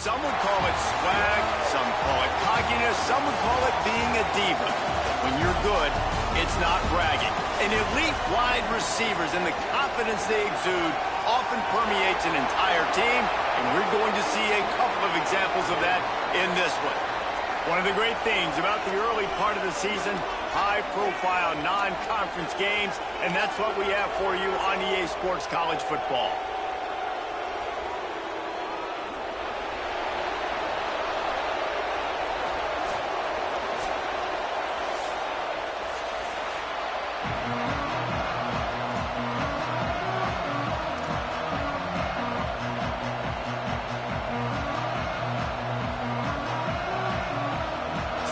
Some would call it swag, some call it cockiness, some would call it being a diva. When you're good, it's not bragging. And elite wide receivers and the confidence they exude often permeates an entire team, and we're going to see a couple of examples of that in this one. One of the great things about the early part of the season, high-profile non-conference games, and that's what we have for you on EA Sports College Football.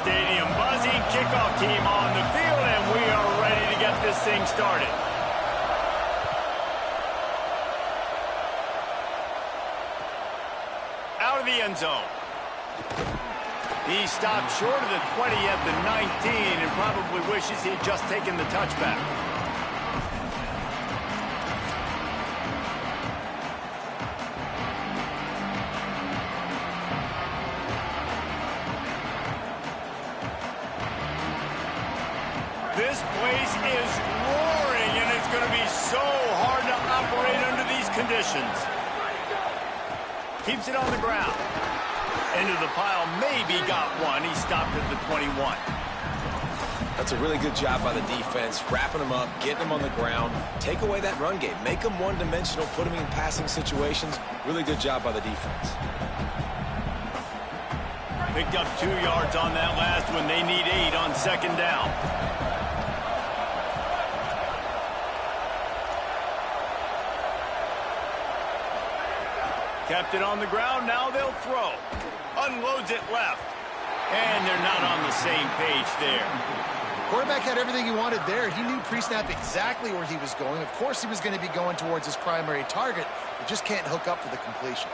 Stadium buzzing, kickoff team on the field, and we are ready to get this thing started. Out of the end zone. He stopped short of the 20 at the 19 and probably wishes he'd just taken the touchback. This place is roaring, and it's going to be so hard to operate under these conditions. Keeps it on the ground. Into the pile, maybe got one. He stopped at the 21. That's a really good job by the defense, wrapping them up, getting them on the ground. Take away that run game. Make them one-dimensional, put them in passing situations. Really good job by the defense. Picked up 2 yards on that last one. They need 8 on second down. Kept it on the ground, now they'll throw. Unloads it left. And they're not on the same page there. Quarterback had everything he wanted there. He knew pre-snap exactly where he was going. Of course he was going to be going towards his primary target. He just can't hook up for the completion.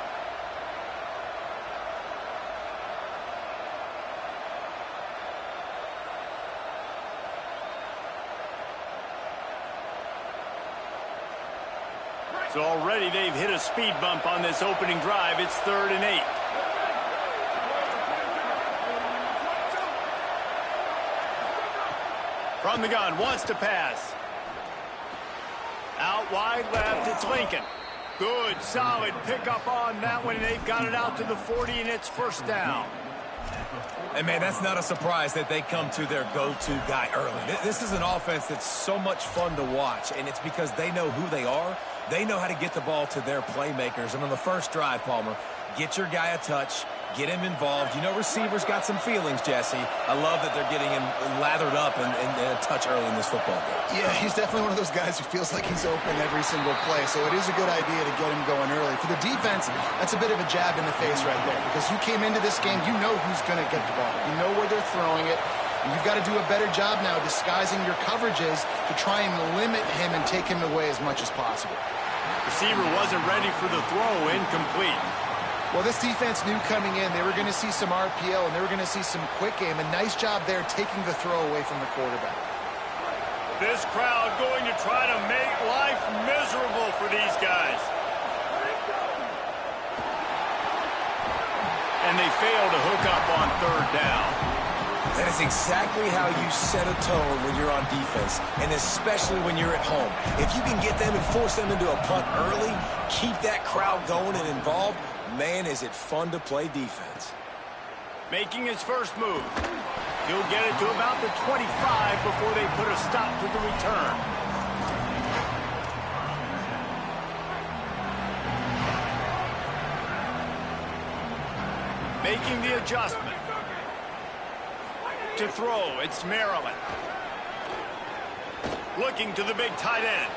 So already they've hit a speed bump on this opening drive. It's 3rd and 8. From the gun, wants to pass. Out wide left, it's Lincoln. Good, solid pickup on that one, and they've got it out to the 40, and it's first down. And, man, that's not a surprise that they come to their go-to guy early. This is an offense that's so much fun to watch, and it's because they know who they are. They know how to get the ball to their playmakers. And on the first drive, Palmer, get your guy a touch, get him involved. You know receivers got some feelings, Jesse. I love that they're getting him lathered up and a touch early in this football game. Yeah, he's definitely one of those guys who feels like he's open every single play, so it is a good idea to get him going early. For the defense, that's a bit of a jab in the face right there, because you came into this game, you know who's going to get the ball. You know where they're throwing it. And you've got to do a better job now disguising your coverages to try and limit him and take him away as much as possible. Receiver wasn't ready for the throw, incomplete. Well, this defense knew coming in they were going to see some RPO and they were going to see some quick game. A nice job there taking the throw away from the quarterback. This crowd going to try to make life miserable for these guys. And they fail to hook up on 3rd down. That is exactly how you set a tone when you're on defense, and especially when you're at home. If you can get them and force them into a punt early, keep that crowd going and involved, man, is it fun to play defense. Making his first move. He'll get it to about the 25 before they put a stop to the return. Making the adjustment. To throw, it's Maryland. Looking to the big tight end.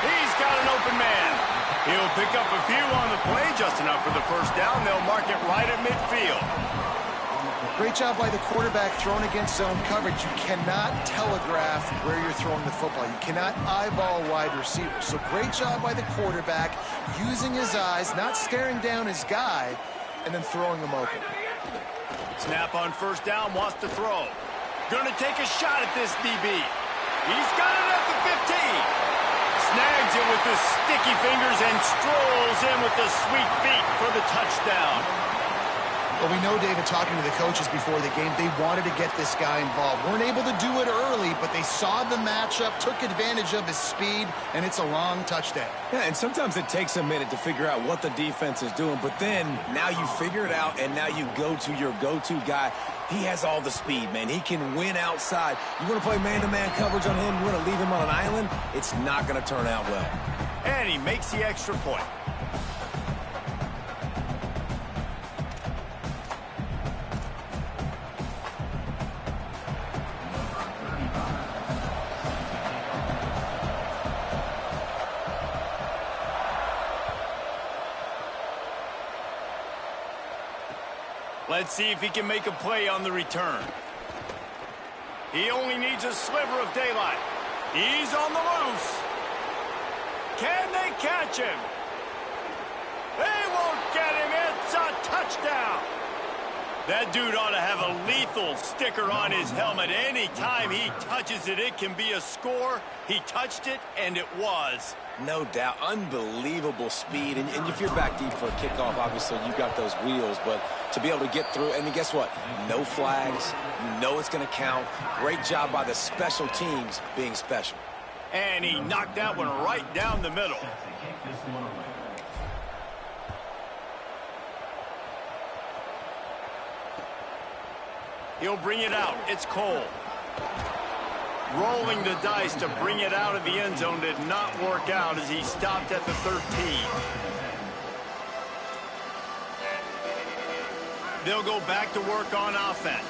He's got an open man. He'll pick up a few on the play, just enough for the first down. They'll mark it right at midfield. Great job by the quarterback throwing against zone coverage. You cannot telegraph where you're throwing the football. You cannot eyeball wide receivers. So great job by the quarterback using his eyes, not staring down his guy, and then throwing him open. Snap on first down, wants to throw. Gonna take a shot at this DB. He's got it at the 15. Snags it with the sticky fingers and strolls in with the sweet feet for the touchdown. Well, we know, David, talking to the coaches before the game, they wanted to get this guy involved. Weren't able to do it early, but they saw the matchup, took advantage of his speed, and it's a long touchdown. Yeah, and sometimes it takes a minute to figure out what the defense is doing, but then now you figure it out, and now you go to your go-to guy. He has all the speed, man. He can win outside. You want to play man-to-man coverage on him? You want to leave him on an island? It's not going to turn out well. And he makes the extra point. Let's see if he can make a play on the return. He only needs a sliver of daylight. He's on the loose. Can they catch him? They won't get him. It's a touchdown. That dude ought to have a lethal sticker on his helmet. Anytime he touches it, it can be a score. He touched it, and it was. No doubt. Unbelievable speed. And if you're back deep for a kickoff, obviously you've got those wheels. But to be able to get through, and then guess what? No flags. You know it's going to count. Great job by the special teams being special. And he knocked that one right down the middle. He'll bring it out. It's Cole. Rolling the dice to bring it out of the end zone did not work out as he stopped at the 13. They'll go back to work on offense.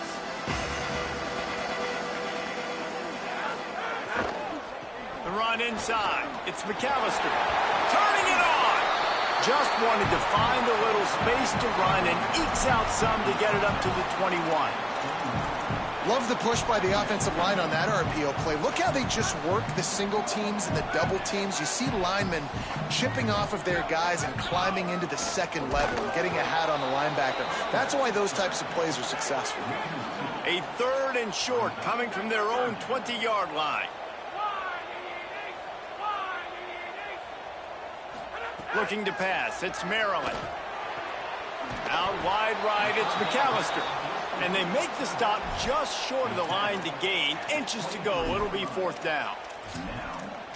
The run inside. It's McAllister. Turning it on. Just wanted to find a little space to run and ekes out some to get it up to the 21. Love the push by the offensive line on that RPO play. Look how they just work the single teams and the double teams. You see linemen chipping off of their guys and climbing into the second level and getting a hat on the linebacker. That's why those types of plays are successful. A 3rd and short coming from their own 20-yard line. Looking to pass. It's Maryland. Out wide right, it's McAllister. And they make the stop just short of the line to gain. Inches to go. It'll be 4th down.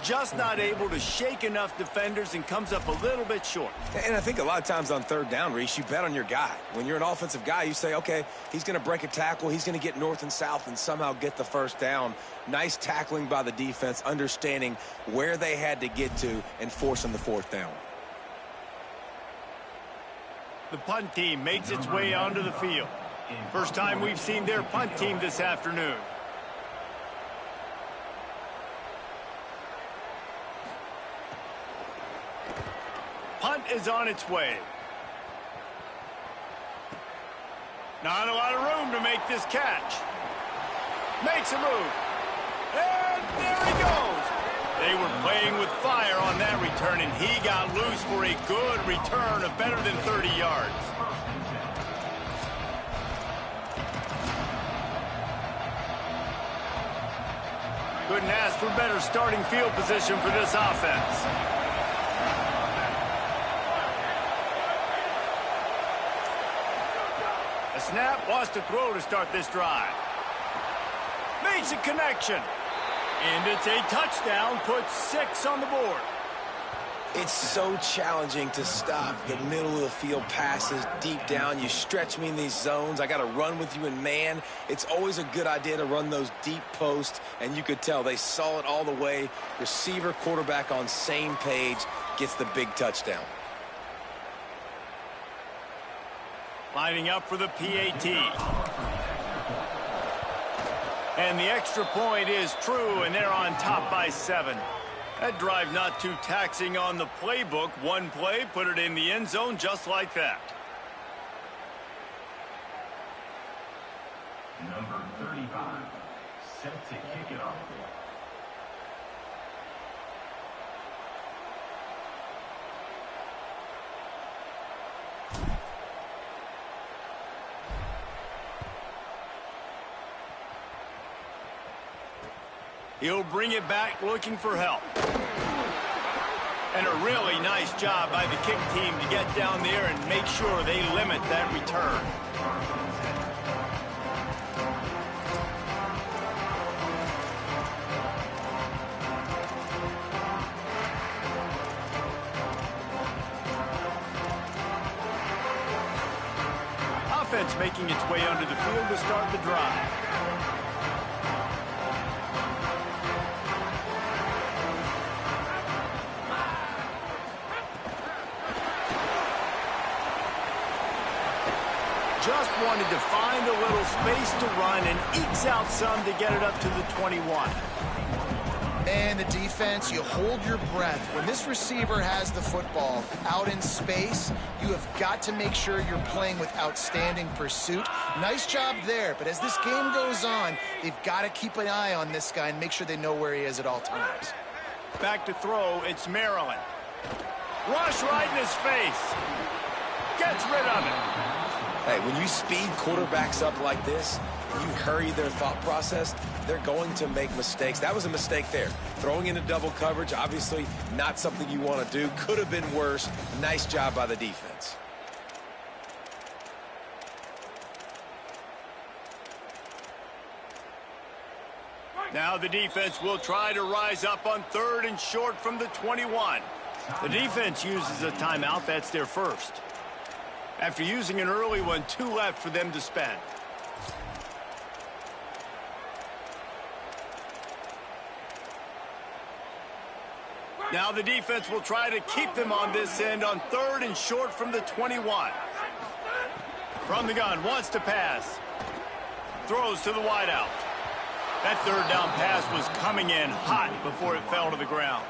Just not able to shake enough defenders and comes up a little bit short. And I think a lot of times on 3rd down, Reese, you bet on your guy. When you're an offensive guy, you say, okay, he's going to break a tackle. He's going to get north and south and somehow get the 1st down. Nice tackling by the defense, understanding where they had to get to and forcing the 4th down. The punt team makes its way onto the field. First time we've seen their punt team this afternoon. Punt is on its way. Not a lot of room to make this catch. Makes a move. And there he goes. They were playing with fire on that return, and he got loose for a good return of better than 30 yards. Couldn't ask for better starting field position for this offense. A snap, wants to throw to start this drive. Makes a connection. And it's a touchdown, puts 6 on the board. It's so challenging to stop the middle of the field passes deep down. You stretch me in these zones. I got to run with you in man. It's always a good idea to run those deep posts, and you could tell they saw it all the way. Receiver, quarterback on same page, gets the big touchdown. Lining up for the PAT. And the extra point is true, and they're on top by 7. That drive not too taxing on the playbook. One play, put it in the end zone just like that. Number 35, set to kick it off. He'll bring it back looking for help. And a really nice job by the kick team to get down there and make sure they limit that return. Offense making its way onto the field to start the drive. Just wanted to find a little space to run and ekes out some to get it up to the 21. And the defense, you hold your breath. When this receiver has the football out in space, you have got to make sure you're playing with outstanding pursuit. Nice job there, but as this game goes on, they've got to keep an eye on this guy and make sure they know where he is at all times. Back to throw, it's Maryland. Rush right in his face. Gets rid of it. Hey, when you speed quarterbacks up like this, you hurry their thought process, they're going to make mistakes. That was a mistake there. Throwing into double coverage, obviously not something you want to do. Could have been worse. Nice job by the defense. Now the defense will try to rise up on 3rd and short from the 21. The defense uses a timeout. That's their first. After using an early one, 2 left for them to spend. Now the defense will try to keep them on this end on 3rd and short from the 21. From the gun, wants to pass. Throws to the wideout. That 3rd down pass was coming in hot before it fell to the ground.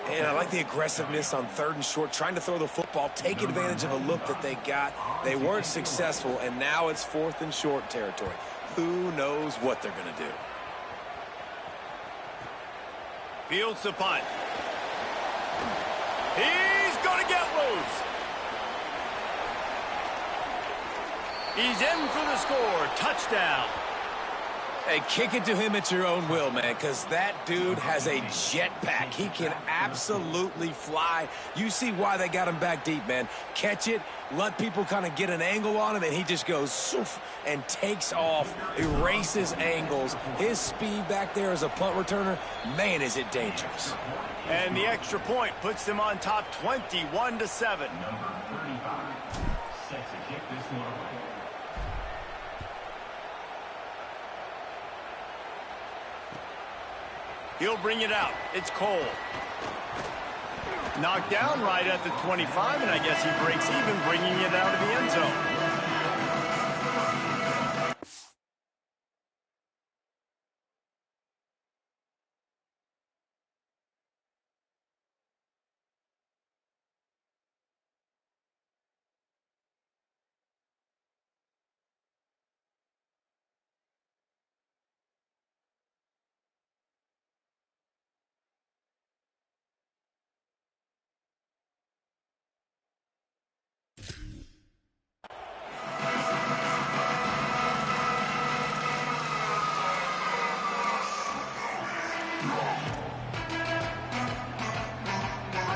And I like the aggressiveness on 3rd and short, trying to throw the football, take advantage of a look that they got. They weren't successful, and now it's 4th and short territory. Who knows what they're going to do? Fields the punt. He's going to get loose. He's in for the score. Touchdown. Hey, kick it to him at your own will, man, because that dude has a jetpack. He can absolutely fly. You see why they got him back deep, man. Catch it, let people kind of get an angle on him, and he just goes soof and takes off, erases angles. His speed back there as a punt returner, man, is it dangerous. And the extra point puts them on top 21-7. Number 35, set to kick this one away. He'll bring it out. It's Cole. Knocked down right at the 25, and I guess he breaks even, bringing it out of the end zone.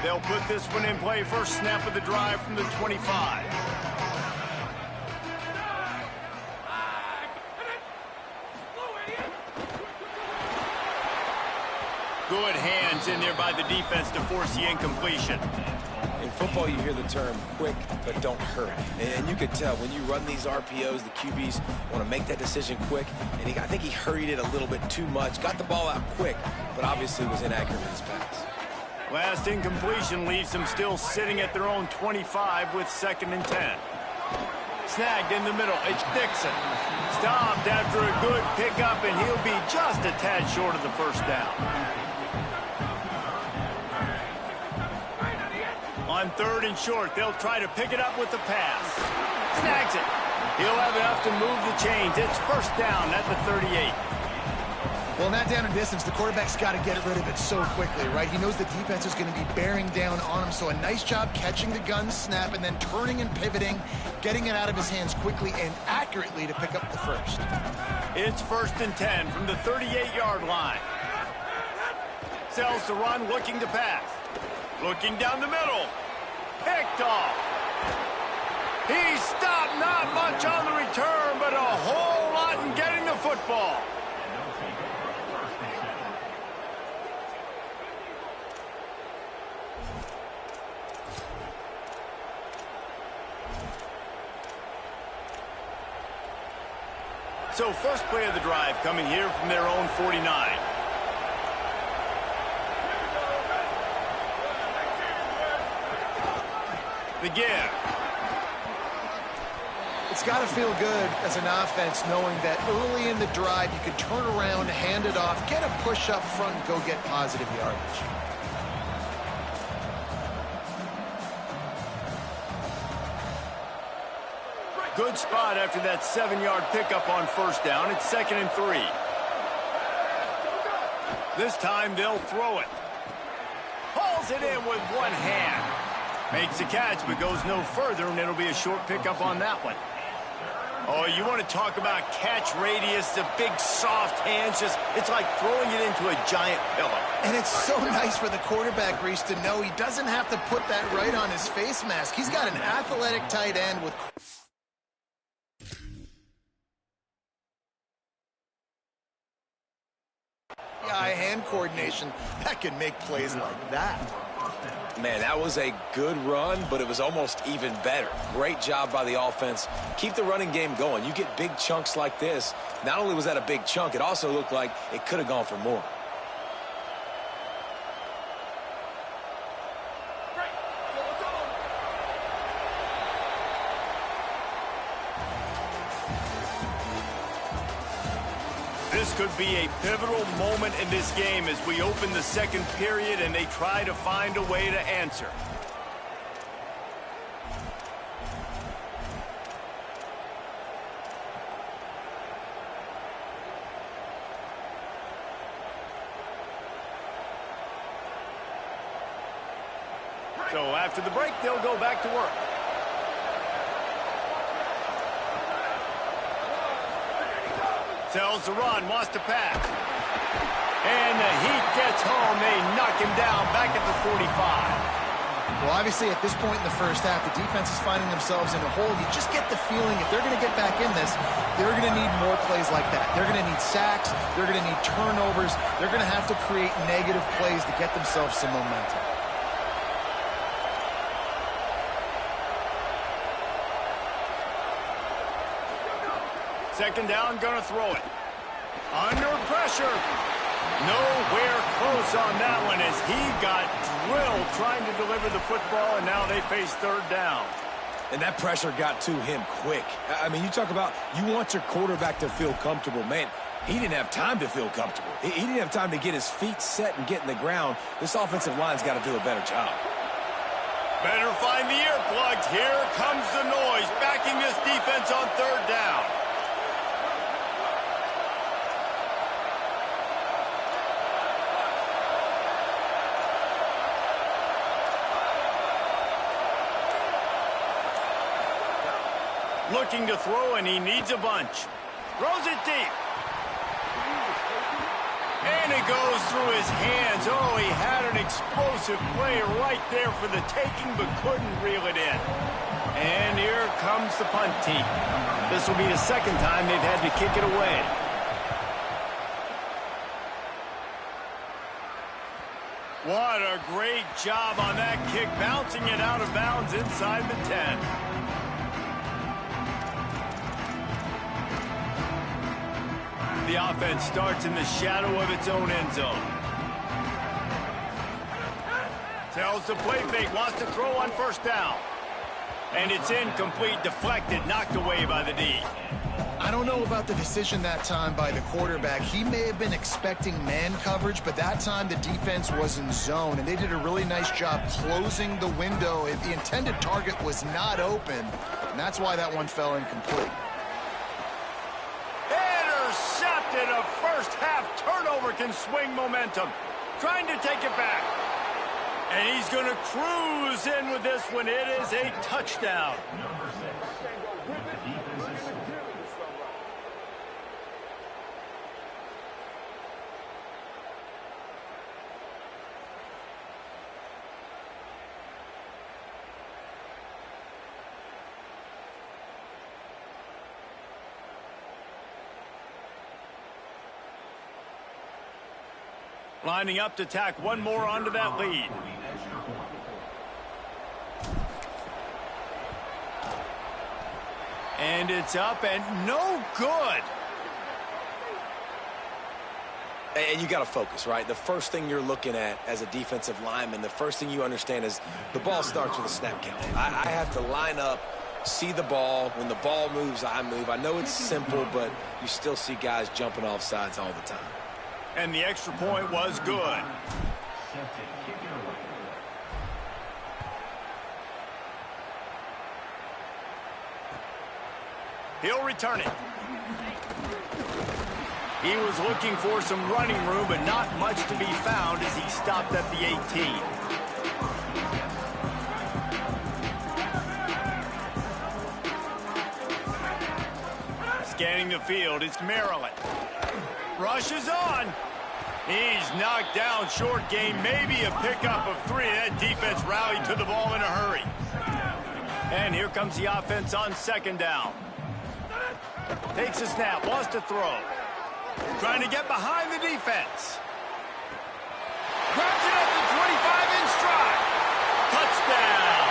They'll put this one in play. First snap of the drive from the 25. Good hands in there by the defense to force the incompletion. In football, you hear the term quick, but don't hurry. And you could tell when you run these RPOs, the QBs want to make that decision quick. And I think he hurried it a little bit too much. Got the ball out quick, but obviously was inaccurate in his pass. Last incompletion leaves them still sitting at their own 25 with 2nd and 10. Snagged in the middle. It's Dixon. Stopped after a good pickup, and he'll be just a tad short of the first down. On 3rd and short, they'll try to pick it up with the pass. Snags it. He'll have enough to move the chains. It's first down at the 38. Well, in that down and distance, the quarterback's got to get rid of it so quickly, right? He knows the defense is going to be bearing down on him, so a nice job catching the gun snap and then turning and pivoting, getting it out of his hands quickly and accurately to pick up the first. It's 1st and 10 from the 38-yard line. Sells the run, looking to pass. Looking down the middle. Picked off. He stopped, not much on the return, but a whole lot in getting the football. So first play of the drive coming here from their own 49. The give. It's got to feel good as an offense knowing that early in the drive you can turn around, hand it off, get a push up front, and go get positive yardage. Good spot after that 7-yard pickup on first down. It's 2nd and 3. This time they'll throw it. Hauls it in with one hand. Makes the catch, but goes no further, and it'll be a short pickup on that one. Oh, you want to talk about catch radius, the big soft hands, it's like throwing it into a giant pillow. And it's so nice for the quarterback, Reese, to know he doesn't have to put that right on his face mask. He's got an athletic tight end with eye-hand coordination that can make plays like that. Man, that was a good run, but it was almost even better. Great job by the offense. Keep the running game going. You get big chunks like this. Not only was that a big chunk, it also looked like it could have gone for more. This could be a pivotal moment in this game as we open the second period and they try to find a way to answer. So after the break, they'll go back to work. Tells the run, wants to pass. And the heat gets home. They knock him down back at the 45. Well, obviously, at this point in the first half, the defense is finding themselves in a hole. You just get the feeling if they're going to get back in this, they're going to need more plays like that. They're going to need sacks. They're going to need turnovers. They're going to have to create negative plays to get themselves some momentum. Second down, gonna throw it. Under pressure. Nowhere close on that one as he got drilled trying to deliver the football, and now they face third down. And that pressure got to him quick. I mean, you talk about you want your quarterback to feel comfortable. Man, he didn't have time to feel comfortable. He didn't have time to get his feet set and get in the ground. This offensive line's got to do a better job. Better find the earplugs. Here comes the noise, backing this defense on third down. Looking to throw, and he needs a bunch. Throws it deep. And it goes through his hands. Oh, he had an explosive play right there for the taking, but couldn't reel it in. And here comes the punt team. This will be the second time they've had to kick it away. What a great job on that kick, bouncing it out of bounds inside the 10. The offense starts in the shadow of its own end zone. Tells the play fake, wants to throw on first down. And it's incomplete, deflected, knocked away by the D. I don't know about the decision that time by the quarterback. He may have been expecting man coverage, but that time the defense was in zone, and they did a really nice job closing the window. The intended target was not open, and that's why that one fell incomplete. Intercepted. A first-half turnover can swing momentum. Trying to take it back. And he's going to cruise in with this one. It is a touchdown. Lining up to tack one more onto that lead. And it's up and no good. And you got to focus, right? The first thing you're looking at as a defensive lineman, the first thing you understand is the ball starts with a snap count. I have to line up, see the ball. When the ball moves, I move. I know it's simple, but you still see guys jumping off sides all the time. And the extra point was good. He'll return it. He was looking for some running room, but not much to be found as he stopped at the 18. Scanning the field, it's Maryland. Rushes on. He's knocked down short game, maybe a pickup of 3. That defense rallied to the ball in a hurry. And here comes the offense on second down. Takes a snap, wants to throw. Trying to get behind the defense. Grabs it at the 25 in stride. Touchdown.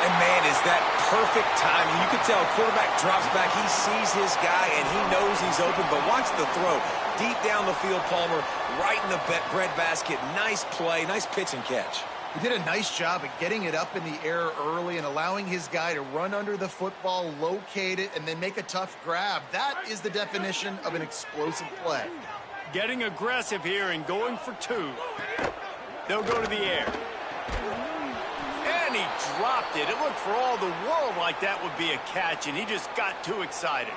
And, man, is that perfect timing. You can tell quarterback drops back. He sees his guy, and he knows he's open. But watch the throw. Deep down the field, Palmer, right in the bread basket. Nice play, nice pitch and catch. He did a nice job at getting it up in the air early and allowing his guy to run under the football, locate it, and then make a tough grab. That is the definition of an explosive play. Getting aggressive here and going for 2. They'll go to the air. And he dropped it. It looked for all the world like that would be a catch, and he just got too excited.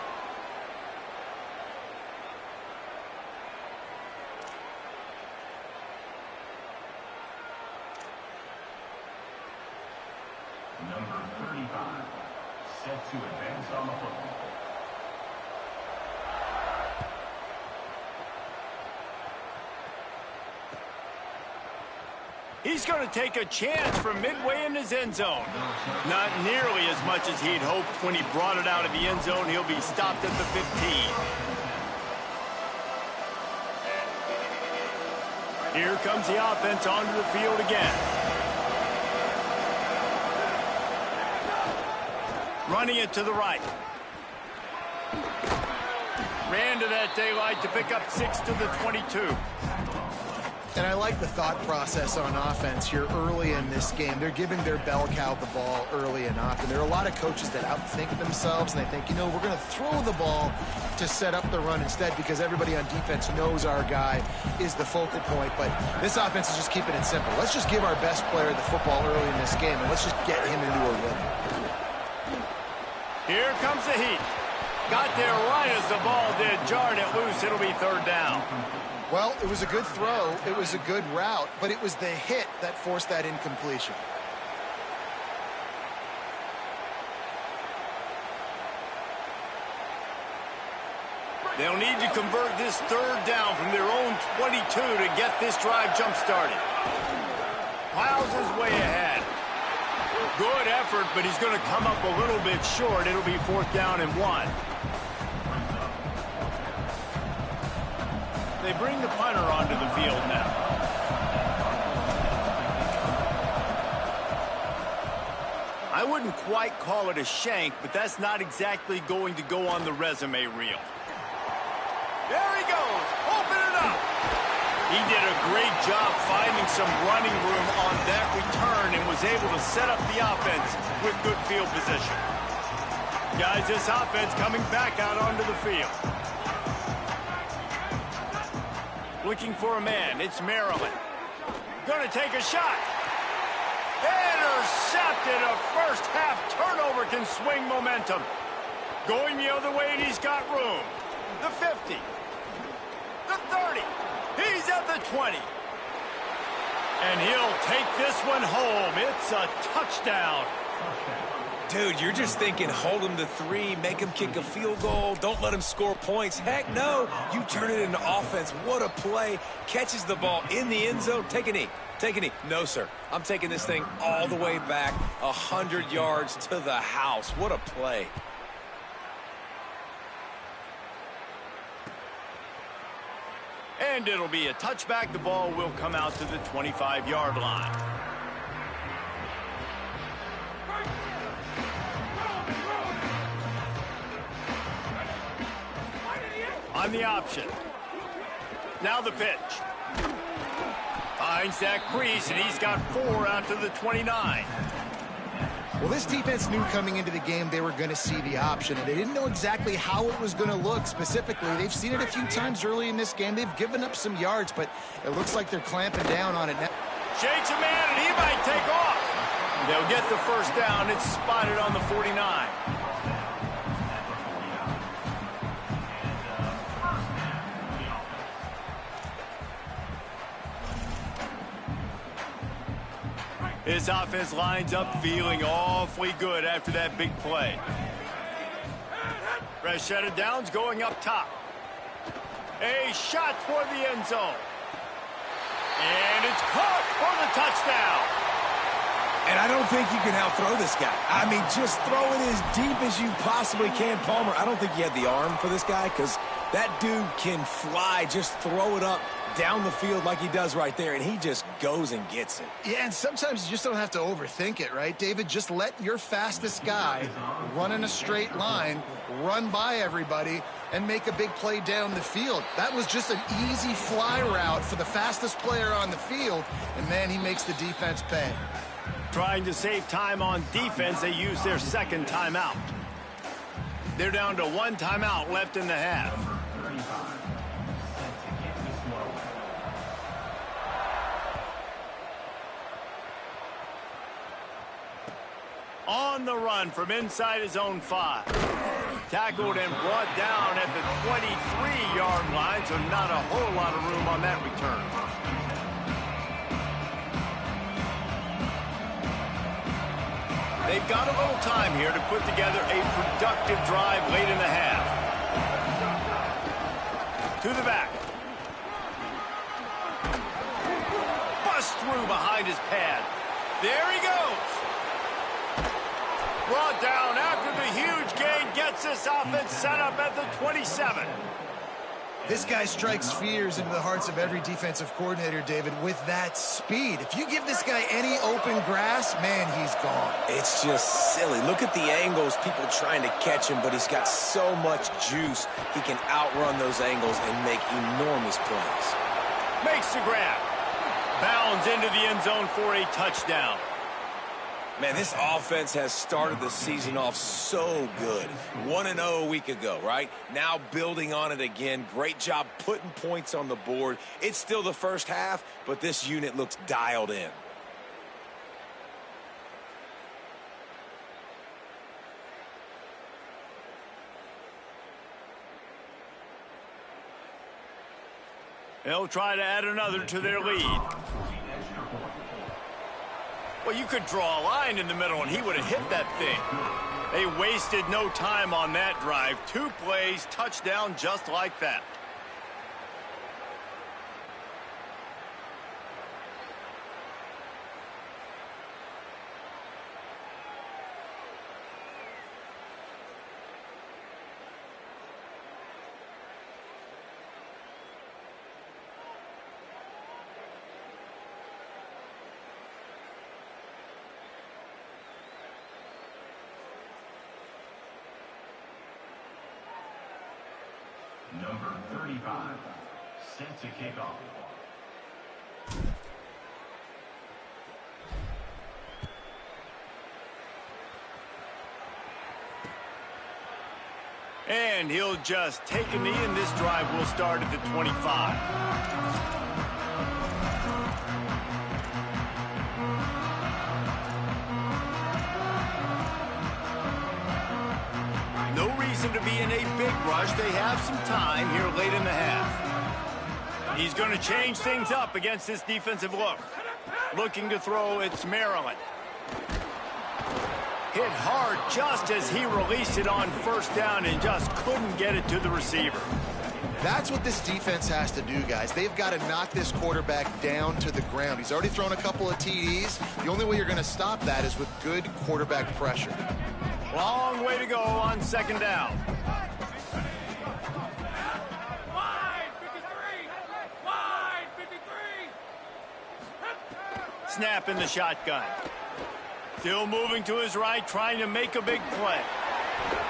Number 35, set to advance on the football. He's going to take a chance from midway in his end zone. Not nearly as much as he'd hoped when he brought it out of the end zone. He'll be stopped at the 15. Here comes the offense onto the field again. Running it to the right. Ran to that daylight to pick up 6 to the 22. And I like the thought process on offense here early in this game. They're giving their bell cow the ball early and often. There are a lot of coaches that outthink themselves, and they think, you know, we're going to throw the ball to set up the run instead because everybody on defense knows our guy is the focal point. But this offense is just keeping it simple. Let's just give our best player the football early in this game, and let's just get him into a rhythm. Here comes the heat. Got there right as the ball did. Jarred it loose. It'll be third down. Well, it was a good throw. It was a good route, but it was the hit that forced that incompletion. They'll need to convert this third down from their own 22 to get this drive jump-started. Piles his way ahead. Good effort, but he's going to come up a little bit short. It'll be 4th down and 1. They bring the punter onto the field now. I wouldn't quite call it a shank, but that's not exactly going to go on the resume reel. There he goes. Open it up. He did a great job finding some running room on that return and was able to set up the offense with good field position. Guys, this offense coming back out onto the field. Looking for a man. It's Maryland. Going to take a shot. Intercepted. A first-half turnover can swing momentum. Going the other way, and he's got room. The 50. The 30. He's at the 20. And he'll take this one home. It's a touchdown. Dude, you're just thinking hold him to 3, make him kick a field goal, don't let him score points. Heck no, you turn it into offense. What a play. Catches the ball in the end zone. Take a knee. Take a knee. No, sir. I'm taking this thing all the way back 100 yards to the house. What a play. And it'll be a touchback. The ball will come out to the 25-yard line. On the option. Now the pitch. Finds that crease, and he's got 4 out to the 29. Well, this defense knew coming into the game they were going to see the option, and they didn't know exactly how it was going to look specifically. They've seen it a few times early in this game. They've given up some yards, but it looks like they're clamping down on it now. Shakes a man, and he might take off. They'll get the first down. It's spotted on the 49. His offense lines up feeling awfully good after that big play. Rashada Downs going up top. A shot toward the end zone. And it's caught for the touchdown. And I don't think you can out-throw this guy. I mean, just throw it as deep as you possibly can, Palmer. I don't think you have the arm for this guy because that dude can fly. Just throw it up down the field like he does right there, and he just goes and gets it. Yeah, and sometimes you just don't have to overthink it, right, David? Just let your fastest guy run in a straight line, run by everybody, and make a big play down the field. That was just an easy fly route for the fastest player on the field, and man, he makes the defense pay. Trying to save time on defense, they use their second timeout. They're down to 1 timeout left in the half. On the run from inside his own 5. Tackled and brought down at the 23-yard line, so not a whole lot of room on that return. They've got a little time here to put together a productive drive late in the half. To the back. Bust through behind his pad. There he goes. Brought down after the huge gain, gets this offense set up at the 27. This guy strikes fears into the hearts of every defensive coordinator, David, with that speed. If you give this guy any open grass, man, he's gone. It's just silly. Look at the angles, people trying to catch him, but he's got so much juice. He can outrun those angles and make enormous plays. Makes the grab. Bounds into the end zone for a touchdown. Man, this offense has started the season off so good. 1-0 a week ago, right? Now building on it again. Great job putting points on the board. It's still the first half, but this unit looks dialed in. They'll try to add another to their lead. Well, you could draw a line in the middle, and he would have hit that thing. They wasted no time on that drive. 2 plays, touchdown just like that. Number 35, set to kick off. And he'll just take a knee, and this drive will start at the 25. No reason to be in a big rush. They have some time here late in the half. He's going to change things up against this defensive look. Looking to throw, it's Maryland. Hit hard just as he released it on first down and just couldn't get it to the receiver. That's what this defense has to do, guys. They've got to knock this quarterback down to the ground. He's already thrown a couple of TDs. The only way you're going to stop that is with good quarterback pressure. Long way to go on second down. snap in the shotgun. Still moving to his right, trying to make a big play.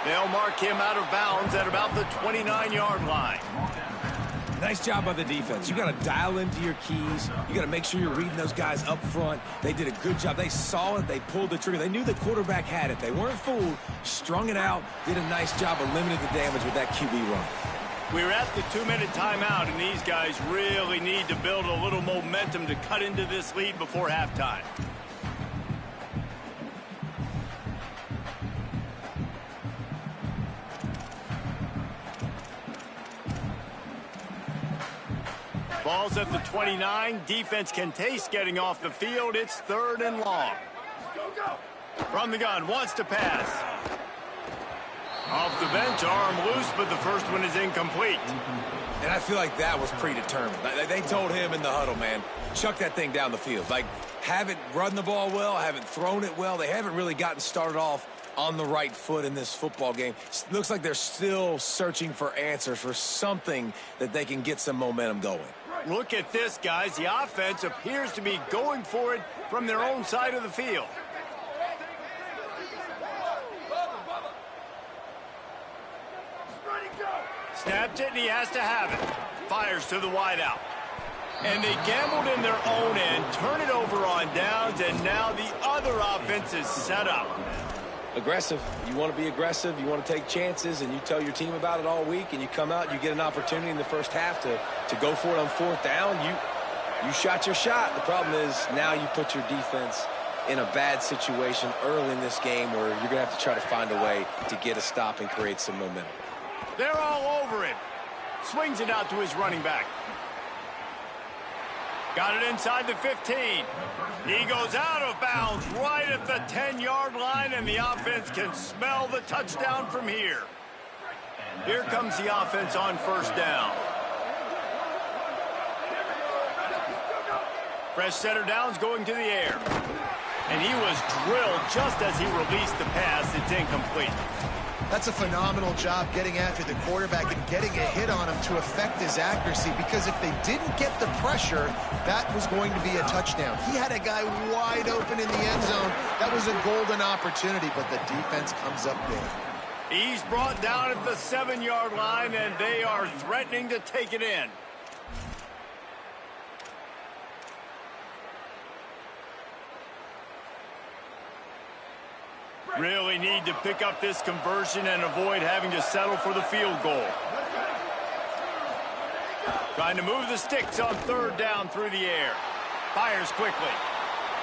They'll mark him out of bounds at about the 29-yard line. Nice job by the defense. You got to dial into your keys. You got to make sure you're reading those guys up front. They did a good job. They saw it. They pulled the trigger. They knew the quarterback had it. They weren't fooled. Strung it out. Did a nice job of limiting the damage with that QB run. We're at the 2-minute timeout, and these guys really need to build a little momentum to cut into this lead before halftime. Ball's at the 29. Defense can taste getting off the field. It's 3rd and long. From the gun, wants to pass. Off the bench, arm loose, but the first one is incomplete. And I feel like that was predetermined. They told him in the huddle, man, chuck that thing down the field. Like, haven't run the ball well, haven't thrown it well. They haven't really gotten started off on the right foot in this football game. Looks like they're still searching for answers, for something that they can get some momentum going. Look at this, guys. The offense appears to be going for it from their own side of the field. Snapped it, and he has to have it. Fires to the wideout. And they gambled in their own end, turn it over on downs, and now the other offense is set up. Aggressive. You want to be aggressive. You want to take chances, and you tell your team about it all week, and you come out and you get an opportunity in the first half to go for it on 4th down. You shot your shot. The problem is now you put your defense in a bad situation early in this game where you're going to have to try to find a way to get a stop and create some momentum. They're all over it. Swings it out to his running back. Got it inside the 15. He goes out of bounds right at the 10-yard line, and the offense can smell the touchdown from here. Here comes the offense on 1st down. Fresh center downs going to the air. And he was drilled just as he released the pass. It's incomplete. That's a phenomenal job getting after the quarterback and getting a hit on him to affect his accuracy, because if they didn't get the pressure, that was going to be a touchdown. He had a guy wide open in the end zone. That was a golden opportunity, but the defense comes up big. He's brought down at the 7-yard line, and they are threatening to take it in. Really need to pick up this conversion and avoid having to settle for the field goal. Trying to move the sticks on 3rd down through the air. Fires quickly.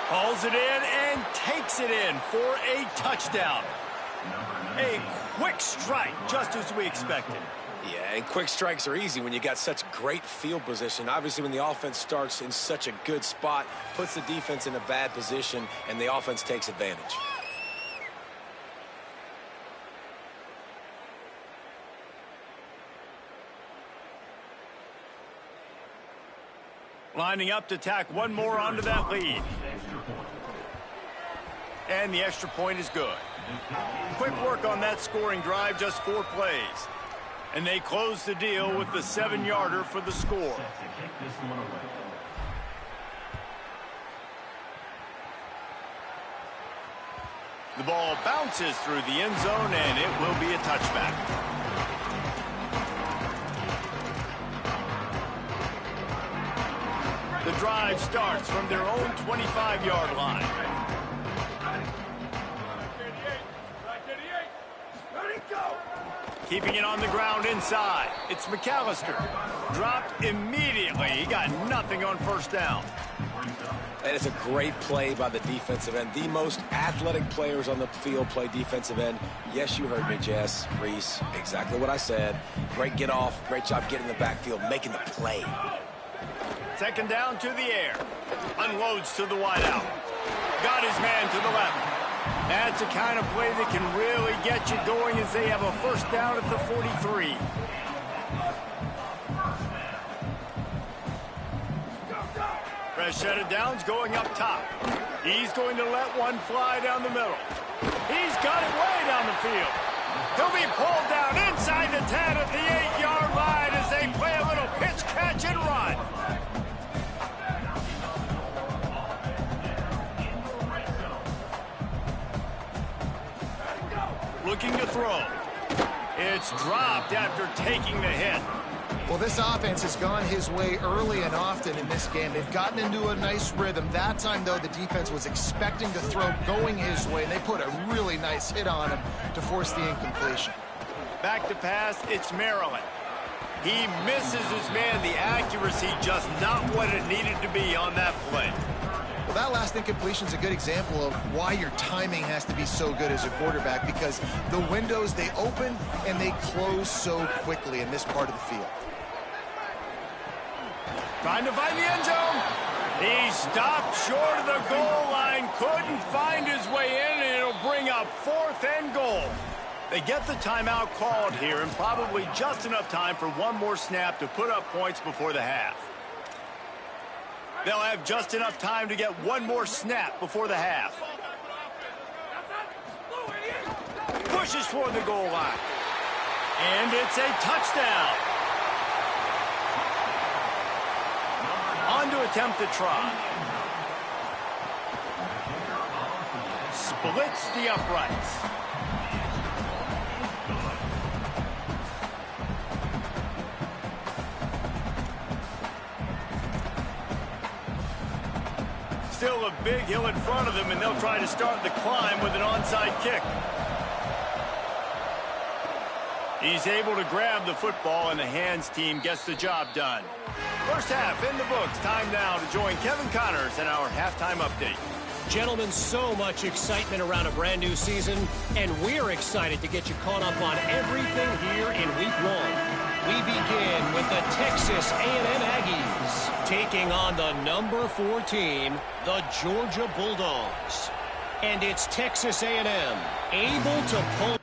Hauls it in and takes it in for a touchdown. A quick strike, just as we expected. Yeah, and quick strikes are easy when you got such great field position. Obviously, when the offense starts in such a good spot, puts the defense in a bad position, and the offense takes advantage. Lining up to tack one more onto that lead. And the extra point is good. Quick work on that scoring drive, just 4 plays. And they close the deal with the 7-yarder for the score. The ball bounces through the end zone, and it will be a touchback. The drive starts from their own 25-yard line. Keeping it on the ground inside. It's McAllister. Dropped immediately. He got nothing on 1st down. And it's a great play by the defensive end. The most athletic players on the field play defensive end. Yes, you heard me, Jess, Reese. Exactly what I said. Great get off. Great job getting in the backfield, making the play. 2nd down to the air. Unloads to the wideout. Got his man to the left. That's the kind of play that can really get you going as they have a 1st down at the 43. Fresh set of downs going up top. He's going to let one fly down the middle. He's got it way down the field. He'll be pulled down inside the 10 at the 8-yard line as they play a little pitch, catch, and run. looking to throw. It's dropped after taking the hit. Well, this offense has gone his way early and often in this game. They've gotten into a nice rhythm. That time, though, the defense was expecting to throw going his way, and they put a really nice hit on him to force the incompletion. Back to pass, it's Maryland. He misses his man. The accuracy just not what it needed to be on that play. Well, that last incompletion is a good example of why your timing has to be so good as a quarterback, because the windows, they open and they close so quickly in this part of the field. Trying to find the end zone. He stopped short of the goal line, couldn't find his way in, and it'll bring up 4th and goal. They get the timeout called here, and probably just enough time for one more snap to put up points before the half. They'll have just enough time to get one more snap before the half. Pushes for the goal line. And it's a touchdown. On to attempt the try. Splits the uprights. Still a big hill in front of them, and they'll try to start the climb with an onside kick. He's able to grab the football, and the hands team gets the job done. First half in the books. Time now to join Kevin Connors in our halftime update. Gentlemen, so much excitement around a brand new season, and we're excited to get you caught up on everything here in Week 1. We begin with the Texas A&M Aggies taking on the number 4 team, the Georgia Bulldogs. And it's Texas A&M able to pull...